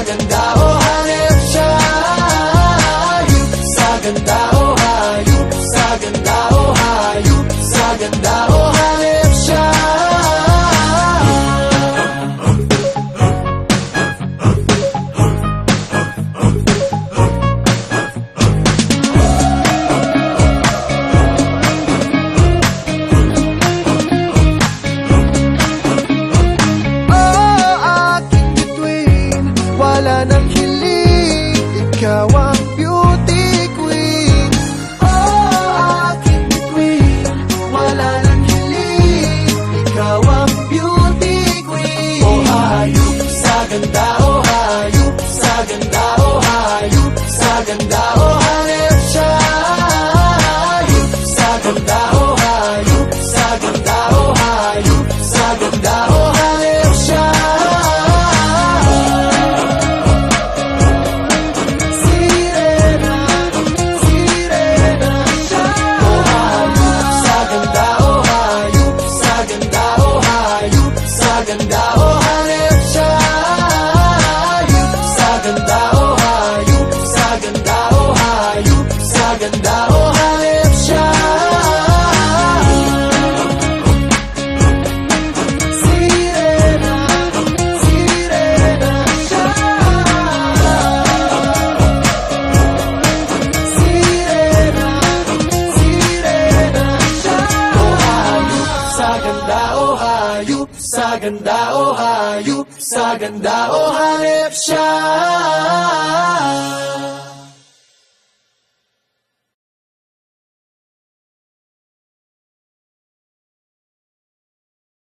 ganda o hanip siya. Hayop sa ganda o hayop sa ganda o hayop sa ganda o hanip siya. Wala nang hiling, ikaw ang beauty queen. Oh, aking bituin. Wala nang hiling, ikaw ang beauty queen. O hayop sa ganda o hayop sa ganda o hayop sa ganda o hanip siya. Hayop sa ganda o hayop sa ganda o hayop sa ganda o hanip siya. Ganda o hanip siya. Hayop sa ganda o hayop sa ganda o hayop sa ganda o hanip siya. Sirena, sirena siya. Sirena, sirena siya. O hayop sa ganda o hayop sa ganda o hayop sa ganda o hanip siya.